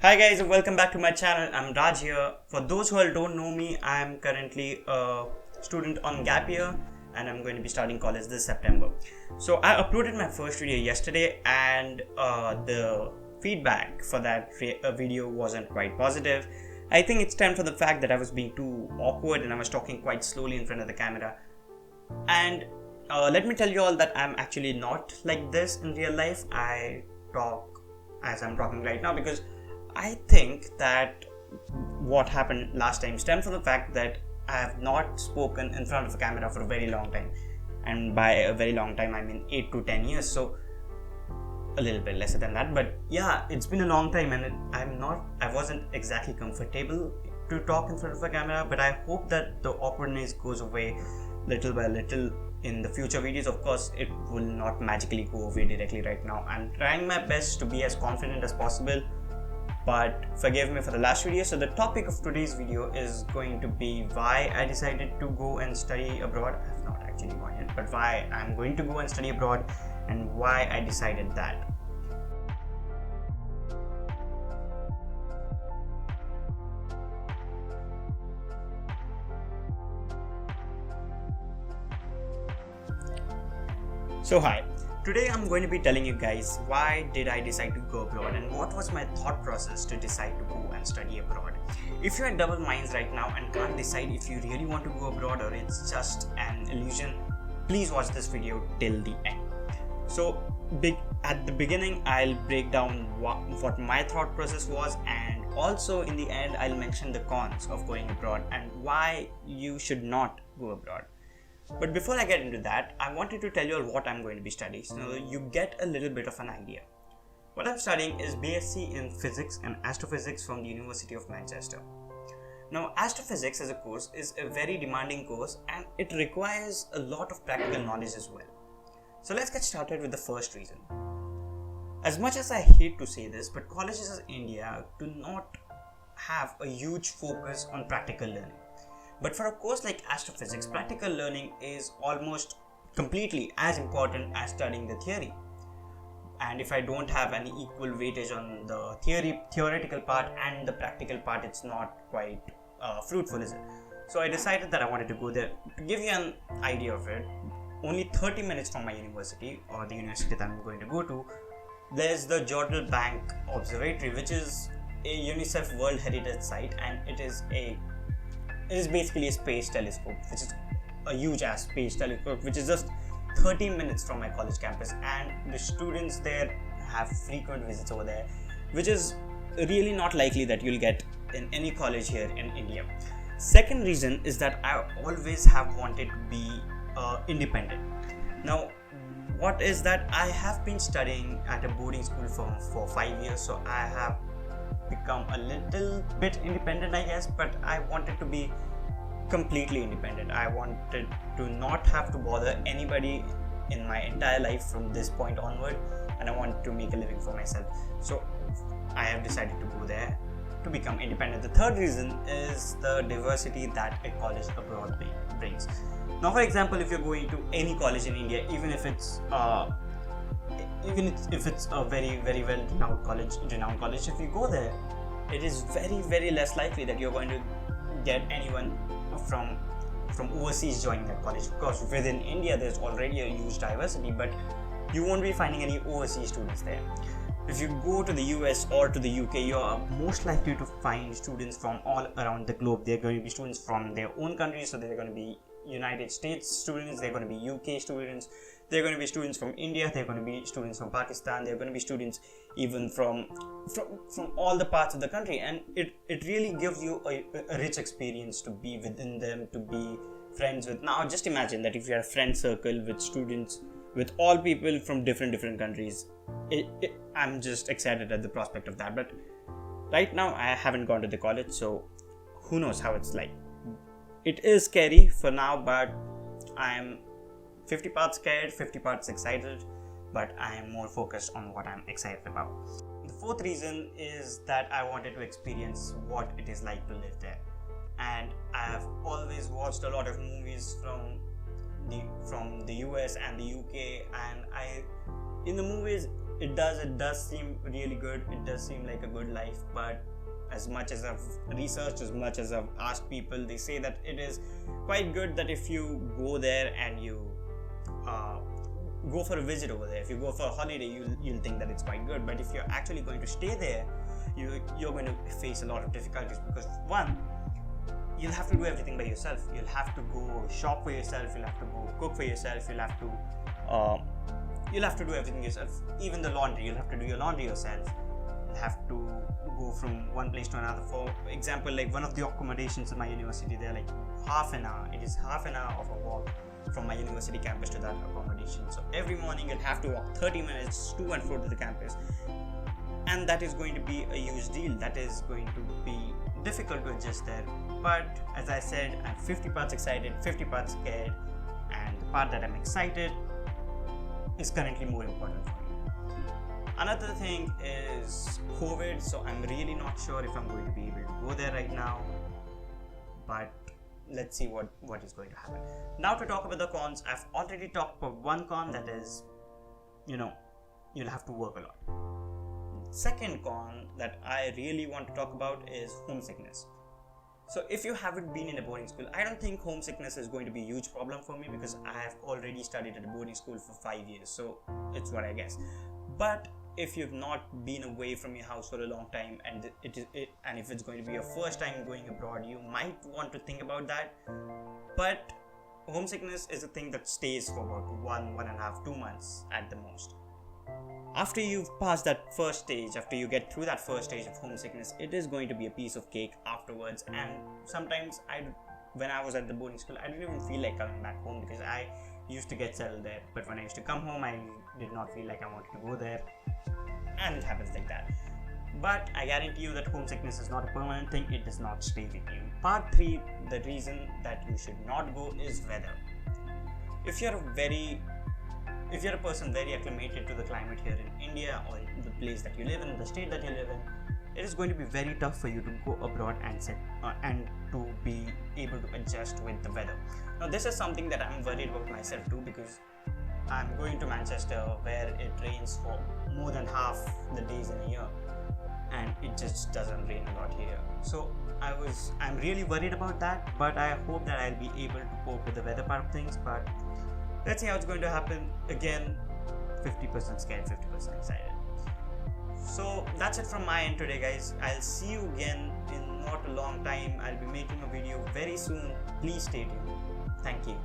Hi guys and welcome back to my channel. I'm Raj here. For those who don't know me, I'm currently a student on gap year and I'm going to be starting college this September. So I uploaded my first video yesterday and the feedback for that video wasn't quite positive. I think it's time for the fact that I was being too awkward and I was talking quite slowly in front of the camera. And let me tell you all that I'm actually not like this in real life. I talk as I'm talking right now because I think that what happened last time stemmed from the fact that I have not spoken in front of a camera for a very long time. And by a very long time, I mean 8 to 10 years. So a little bit lesser than that. But yeah, it's been a long time and I wasn't exactly comfortable to talk in front of a camera. But I hope that the awkwardness goes away little by little in the future videos. Of course, it will not magically go away directly right now. I'm trying my best to be as confident as possible. But forgive me for the last video. So the topic of today's video is going to be why I decided to go and study abroad. I have not actually gone yet, but why I'm going to go and study abroad and why I decided that. So hi. Today I'm going to be telling you guys why did I decide to go abroad and what was my thought process to decide to go and study abroad. If you're in double minds right now and can't decide if you really want to go abroad or it's just an illusion, please watch this video till the end. So at the beginning I'll break down what my thought process was, and also in the end I'll mention the cons of going abroad and why you should not go abroad. But before I get into that, I wanted to tell you all what I'm going to be studying so you get a little bit of an idea. What I'm studying is BSc in Physics and Astrophysics from the University of Manchester. Now, Astrophysics as a course is a very demanding course and it requires a lot of practical knowledge as well. So let's get started with the first reason. As much as I hate to say this, but colleges in India do not have a huge focus on practical learning. But for a course like astrophysics, practical learning is almost completely as important as studying the theory. And if I don't have any equal weightage on the theoretical part and the practical part, it's not quite fruitful, is it? So I decided that I wanted to go there. To give you an idea of it, only 30 minutes from my university, or the university that I'm going to go to, there's the Jodrell Bank Observatory, which is a UNICEF World Heritage Site, and it is basically a space telescope, which is a huge ass space telescope, which is just 30 minutes from my college campus, and the students there have frequent visits over there, which is really not likely that you'll get in any college here in India. Second reason is that I always have wanted to be independent. Now, what is that? I have been studying at a boarding school for 5 years, so I have become a little bit independent, I guess, but I wanted to be completely independent. I wanted to not have to bother anybody in my entire life from this point onward, and I wanted to make a living for myself. So I have decided to go there to become independent. The third reason is the diversity that a college abroad brings. Now, for example, if you're going to any college in India, even if it's a very, very well renowned college, if you go there, it is very, very less likely that you're going to get anyone from overseas joining that college. Of course, within India, there's already a huge diversity, but you won't be finding any overseas students there. If you go to the US or to the UK, you're most likely to find students from all around the globe. They're going to be students from their own countries, so they're going to be United States students, they're going to be UK students, they're going to be students from India, they're going to be students from Pakistan, they're going to be students even from all the parts of the country, and it really gives you a rich experience to be within them, to be friends with. Now just imagine that if you have a friend circle with students, with all people from different countries, I'm just excited at the prospect of that. But right now I haven't gone to the college, so who knows how it's like. It is scary for now, but I'm 50 parts scared, 50 parts excited, but I am more focused on what I'm excited about. The fourth reason is that I wanted to experience what it is like to live there. And I have always watched a lot of movies from the US and the UK, and in the movies it does seem really good. It does seem like a good life, but as much as I've researched, as much as I've asked people, they say that it is quite good that if you go there and you go for a visit over there, if you go for a holiday, you'll think that it's quite good. But if you're actually going to stay there, you're going to face a lot of difficulties, because one, you'll have to do everything by yourself. You'll have to go shop for yourself, you'll have to go cook for yourself, you'll have to do everything yourself. Even the laundry, you'll have to do your laundry yourself. You'll have to go from one place to another. For example, like one of the accommodations in my university, they're like half an hour of a walk from my university campus to that accommodation. So every morning you'll have to walk 30 minutes to and fro to the campus, and that is going to be a huge deal. That is going to be difficult to adjust there. But as I said, I'm 50 parts excited, 50 parts scared, and the part that I'm excited is currently more important for me. Another thing is COVID, so I'm really not sure if I'm going to be able to go there right now, but let's see what is going to happen. Now to talk about the cons, I've already talked about one con, that is, you'll have to work a lot. Second con that I really want to talk about is homesickness. So if you haven't been in a boarding school, I don't think homesickness is going to be a huge problem for me, because I have already studied at a boarding school for 5 years, so it's what I guess. But if you've not been away from your house for a long time, and if it's going to be your first time going abroad, you might want to think about that. But homesickness is a thing that stays for about 1.5, 2 months at the most. After you've passed that first stage, after you get through that first stage of homesickness, it is going to be a piece of cake afterwards. And sometimes when I was at the boarding school, I didn't even feel like coming back home, because I used to get settled there. But when I used to come home, I did not feel like I wanted to go there, and it happens like that. But I guarantee you that homesickness is not a permanent thing. It does not stay with you. Part 3, the reason that you should not go is weather. If you're a person very acclimated to the climate here in India, or the place that you live in, the state that you live in, it is going to be very tough for you to go abroad and to be able to adjust with the weather. Now this is something that I'm worried about myself too, because I'm going to Manchester, where it rains for more than half the days in a year, and it just doesn't rain a lot here. So I'm really worried about that, but I hope that I'll be able to cope with the weather part of things. But let's see how it's going to happen. Again, 50% scared, 50% excited. So that's it from my end today, guys. I'll see you again in not a long time. I'll be making a video very soon. Please stay tuned. Thank you.